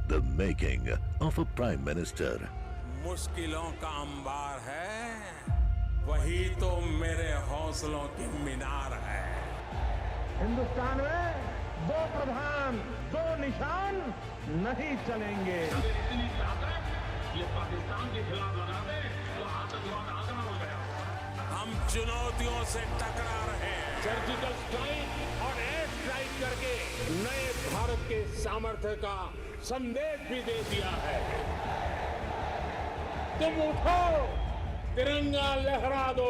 The making of a prime minister. मुश्किलों का अंबार है, वही तो मेरे हौसलों की मीनार है। हिंदुस्तान में दो प्रधान दो निशान नहीं चलेंगे। इतनी ताकत ये पाकिस्तान के खिलाफ लगा दे तो आतंकवाद आगरा हो गया। हम चुनौतियों से टकरा रहे हैं। सर्जिकल स्ट्राइक और एयर स्ट्राइक करके नए भारत के सामर्थ्य का संदेश भी दे दिया है। तुम उठो, तिरंगा लहरा दो।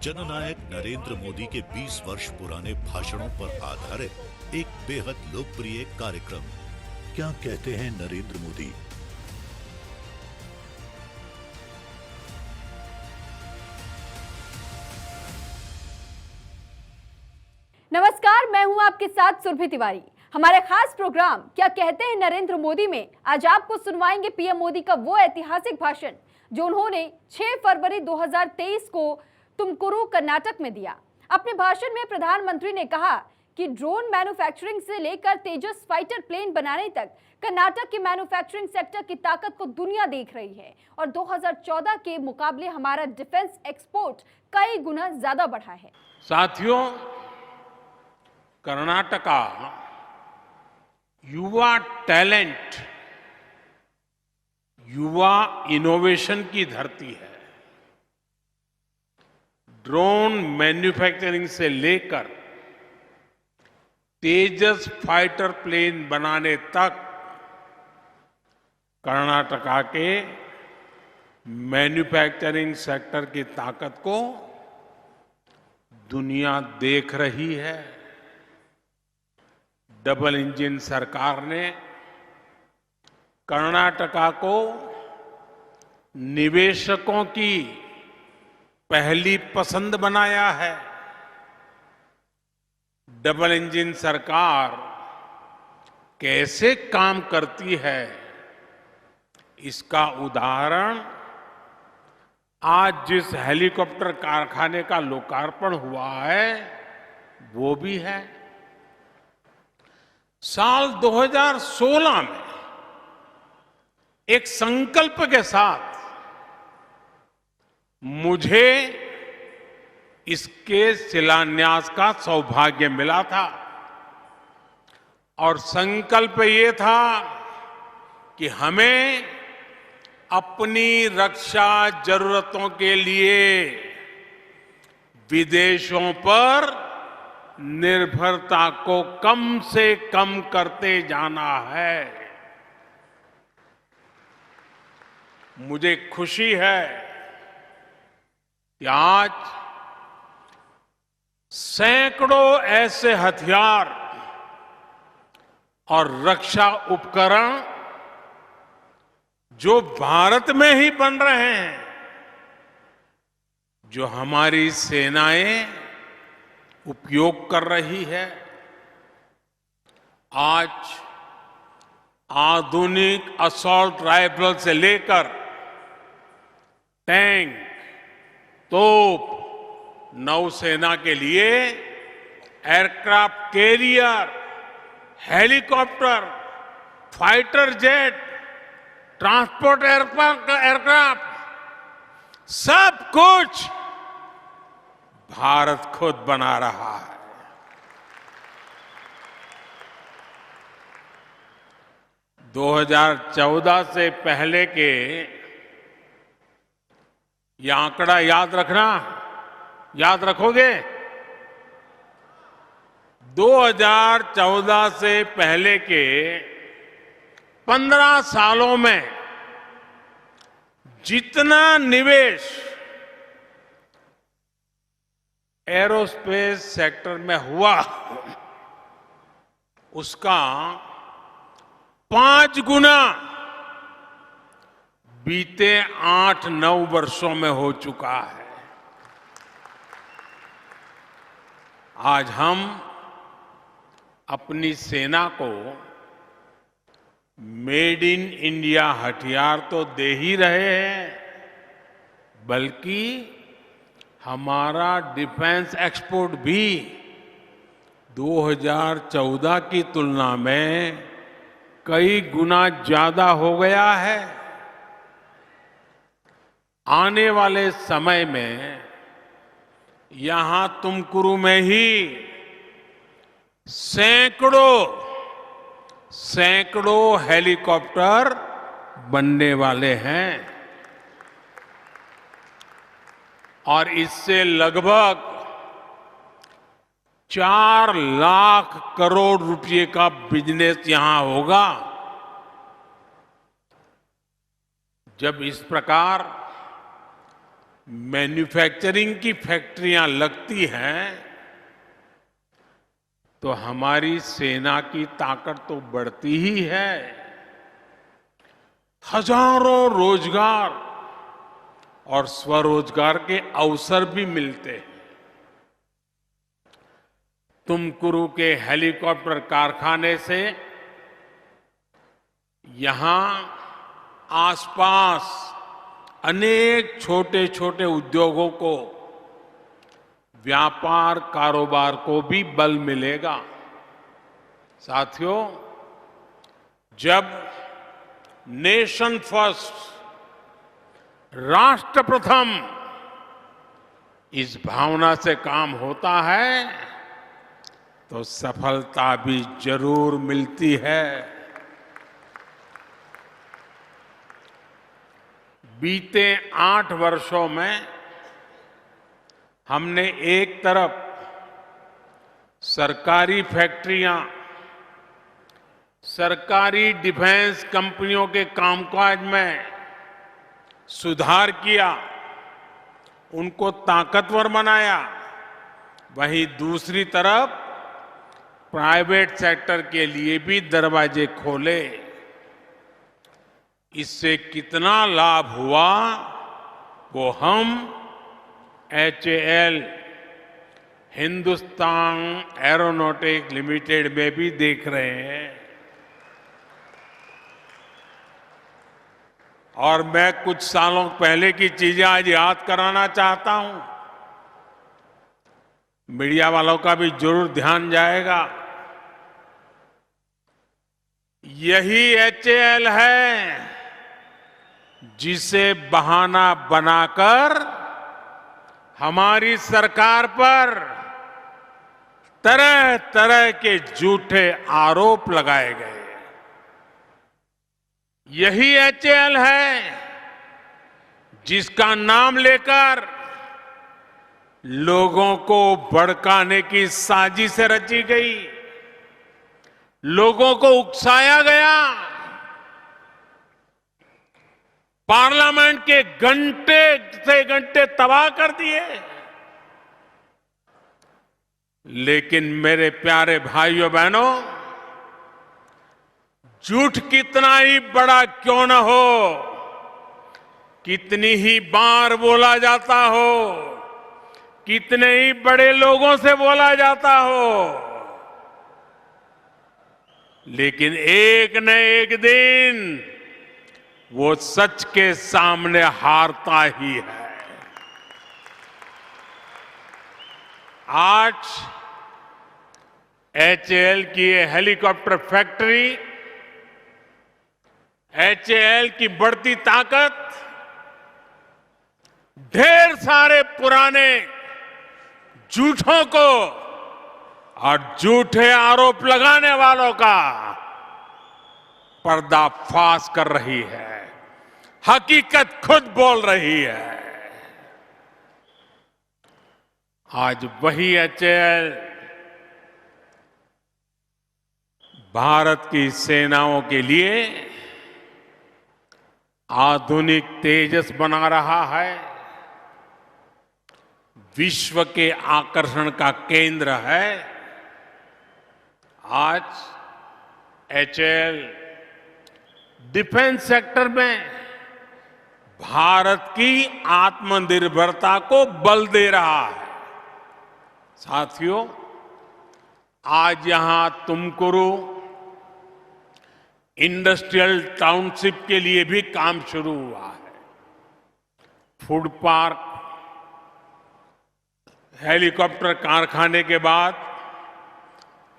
जननायक नरेंद्र मोदी के 20 वर्ष पुराने भाषणों पर आधारित एक बेहद लोकप्रिय कार्यक्रम। क्या कहते हैं नरेंद्र मोदी? नमस्कार, मैं हूं आपके साथ सुरभि तिवारी। हमारे खास प्रोग्राम क्या कहते हैं नरेंद्र मोदी में आज आपको सुनवाएंगे पीएम मोदी का वो ऐतिहासिक भाषण जो उन्होंने 6 फरवरी 2023 को तुमकुरू कर्नाटक में दिया। अपने भाषण में प्रधानमंत्री ने कहा कि ड्रोन मैन्युफैक्चरिंग से लेकर तेजस फाइटर प्लेन बनाने तक कर्नाटक के मैन्युफैक्चरिंग सेक्टर की ताकत को दुनिया देख रही है और 2014 के मुकाबले हमारा डिफेंस एक्सपोर्ट कई गुना ज्यादा बढ़ा है। साथियों, कर्नाटका युवा टैलेंट, युवा इनोवेशन की धरती है। ड्रोन मैन्युफैक्चरिंग से लेकर तेजस फाइटर प्लेन बनाने तक कर्नाटका के मैन्युफैक्चरिंग सेक्टर की ताकत को दुनिया देख रही है। डबल इंजन सरकार ने कर्नाटका को निवेशकों की पहली पसंद बनाया है। डबल इंजन सरकार कैसे काम करती है, इसका उदाहरण आज जिस हेलीकॉप्टर कारखाने का लोकार्पण हुआ है वो भी है। साल 2016 में एक संकल्प के साथ मुझे इसके शिलान्यास का सौभाग्य मिला था और संकल्प ये था कि हमें अपनी रक्षा जरूरतों के लिए विदेशों पर निर्भरता को कम से कम करते जाना है। मुझे खुशी है कि आज सैकड़ों ऐसे हथियार और रक्षा उपकरण जो भारत में ही बन रहे हैं, जो हमारी सेनाएं उपयोग कर रही है। आज आधुनिक असॉल्ट राइफल से लेकर टैंक, तोप, नौसेना के लिए aircraft carrier, helicopter, fighter jet, transport aircraft, सब कुछ भारत खुद बना रहा है। - 2014 से पहले के ये आंकड़ा याद रखना, याद रखोगे? 2014 से पहले के 15 सालों में जितना निवेश एरोस्पेस सेक्टर में हुआ उसका 5 गुना बीते 8-9 वर्षों में हो चुका है। आज हम अपनी सेना को मेड इन इंडिया हथियार तो दे ही रहे हैं, बल्कि हमारा डिफेंस एक्सपोर्ट भी 2014 की तुलना में कई गुना ज्यादा हो गया है। आने वाले समय में यहां तुमकुरू में ही सैकड़ों हेलीकॉप्टर बनने वाले हैं और इससे लगभग 4 लाख करोड़ रुपए का बिजनेस यहां होगा। जब इस प्रकार मैन्युफैक्चरिंग की फैक्ट्रियां लगती हैं तो हमारी सेना की ताकत तो बढ़ती ही है। हजारों रोजगार और स्वरोजगार के अवसर भी मिलते हैं। तुमकुरू के हेलीकॉप्टर कारखाने से यहां आसपास अनेक छोटे छोटे उद्योगों को, व्यापार कारोबार को भी बल मिलेगा। साथियों, जब नेशन फर्स्ट, राष्ट्र प्रथम, इस भावना से काम होता है तो सफलता भी जरूर मिलती है। बीते 8 वर्षों में हमने एक तरफ सरकारी फैक्ट्रियां, सरकारी डिफेंस कंपनियों के कामकाज में सुधार किया, उनको ताकतवर बनाया, वहीं दूसरी तरफ प्राइवेट सेक्टर के लिए भी दरवाजे खोले। इससे कितना लाभ हुआ वो हम HAL, हिंदुस्तान एरोनॉटिक्स लिमिटेड में भी देख रहे हैं। और मैं कुछ सालों पहले की चीजें आज याद कराना चाहता हूं। मीडिया वालों का भी जरूर ध्यान जाएगा। यही HAL है जिसे बहाना बनाकर हमारी सरकार पर तरह तरह के झूठे आरोप लगाए गए। यही HAL है जिसका नाम लेकर लोगों को भड़काने की साजिश रची गई, लोगों को उकसाया गया, पार्लियामेंट के घंटे से घंटे तबाह कर दिए। लेकिन मेरे प्यारे भाइयों बहनों, झूठ कितना ही बड़ा क्यों न हो, कितनी ही बार बोला जाता हो, कितने ही बड़े लोगों से बोला जाता हो, लेकिन एक न एक दिन वो सच के सामने हारता ही है। आज HAL की ये हेलीकॉप्टर फैक्ट्री, HAL की बढ़ती ताकत ढेर सारे पुराने झूठों को और झूठे आरोप लगाने वालों का पर्दाफाश कर रही है। हकीकत खुद बोल रही है। आज वही HAL भारत की सेनाओं के लिए आधुनिक तेजस बना रहा है, विश्व के आकर्षण का केंद्र है। आज HAL डिफेंस सेक्टर में भारत की आत्मनिर्भरता को बल दे रहा है। साथियों, आज यहां तुमकुरू इंडस्ट्रियल टाउनशिप के लिए भी काम शुरू हुआ है। फूड पार्क, हेलीकॉप्टर कारखाने के बाद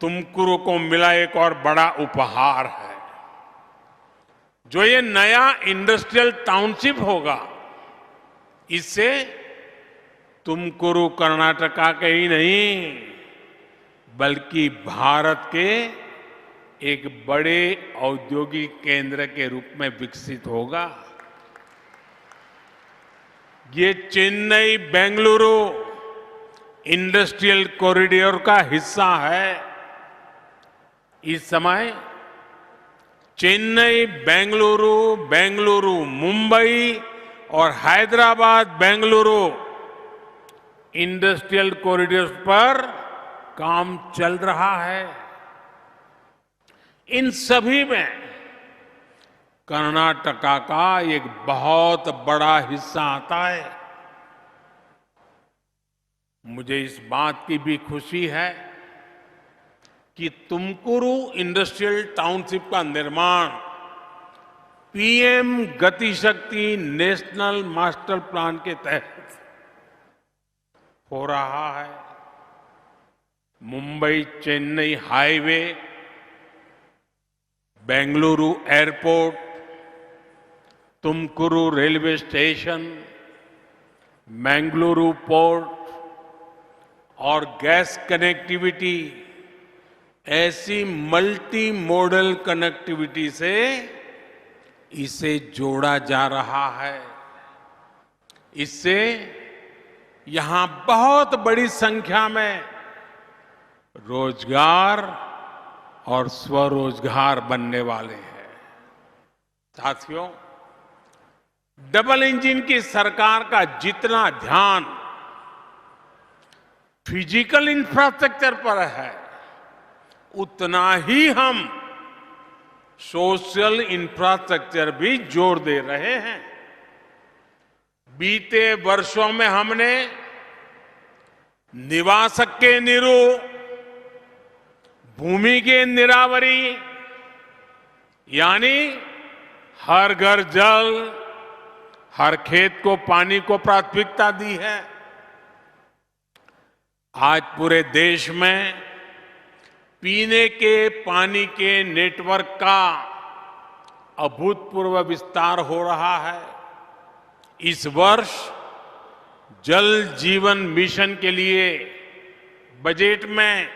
तुमकुरू को मिला एक और बड़ा उपहार है। जो ये नया इंडस्ट्रियल टाउनशिप होगा, इससे तुमकुरु कर्नाटका के ही नहीं बल्कि भारत के एक बड़े औद्योगिक केंद्र के रूप में विकसित होगा। ये चेन्नई बेंगलुरु इंडस्ट्रियल कॉरिडोर का हिस्सा है। इस समय चेन्नई बेंगलुरु, बेंगलुरु मुंबई और हैदराबाद बेंगलुरु इंडस्ट्रियल कॉरिडोर पर काम चल रहा है। इन सभी में कर्नाटका का एक बहुत बड़ा हिस्सा आता है। मुझे इस बात की भी खुशी है कि तुमकुरु इंडस्ट्रियल टाउनशिप का निर्माण पीएम गति शक्ति नेशनल मास्टर प्लान के तहत हो रहा है। Mumbai Chennai highway, Bengaluru airport, Tumakuru railway station, Mangaluru port और गैस कनेक्टिविटी, ऐसी मल्टी मॉडल कनेक्टिविटी से इसे जोड़ा जा रहा है। इससे यहां बहुत बड़ी संख्या में रोजगार और स्वरोजगार बनने वाले हैं। साथियों, डबल इंजन की सरकार का जितना ध्यान फिजिकल इंफ्रास्ट्रक्चर पर है, उतना ही हम सोशल इंफ्रास्ट्रक्चर भी जोड़ दे रहे हैं। बीते वर्षों में हमने निवास के नीरू, भूमि के निरावरी यानी हर घर जल, हर खेत को पानी को प्राथमिकता दी है। आज पूरे देश में पीने के पानी के नेटवर्क का अभूतपूर्व विस्तार हो रहा है। इस वर्ष जल जीवन मिशन के लिए बजट में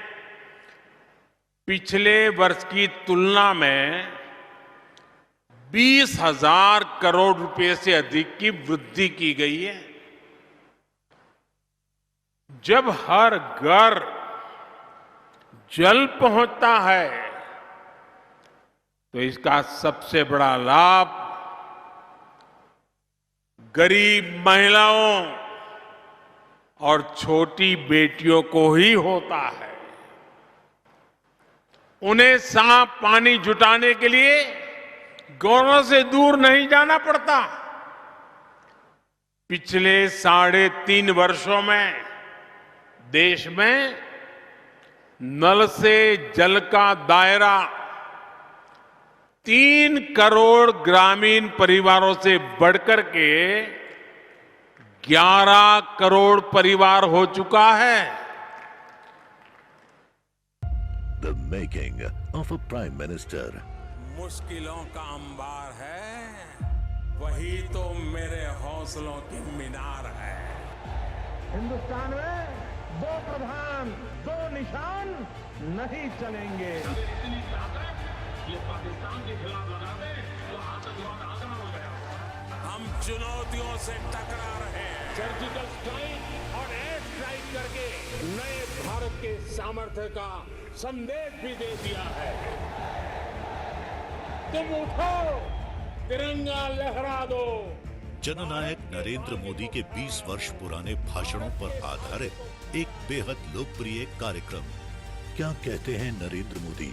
पिछले वर्ष की तुलना में 20,000 करोड़ रुपए से अधिक की वृद्धि की गई है। जब हर घर जल पहुंचता है तो इसका सबसे बड़ा लाभ गरीब महिलाओं और छोटी बेटियों को ही होता है। उन्हें साफ पानी जुटाने के लिए गांवों से दूर नहीं जाना पड़ता। पिछले 3.5 वर्षों में देश में नल से जल का दायरा 3 करोड़ ग्रामीण परिवारों से बढ़कर के 11 करोड़ परिवार हो चुका है। The making of a Prime Minister. मुश्किलों का अंबार है, वही तो मेरे हौसलों की मीनार है। हिंदुस्तान में 2 प्रधान 2 निशान नहीं चलेंगे। हम चुनौतियों से टकरा रहे हैं। सर्जिकल स्ट्राइक और एयर स्ट्राइक करके नए भारत के सामर्थ्य का संदेश भी दे दिया है। तुम उठो, तिरंगा लहरा दो। जननायक नरेंद्र मोदी के 20 वर्ष पुराने भाषणों पर आधारित एक बेहद लोकप्रिय कार्यक्रम क्या कहते हैं नरेंद्र मोदी,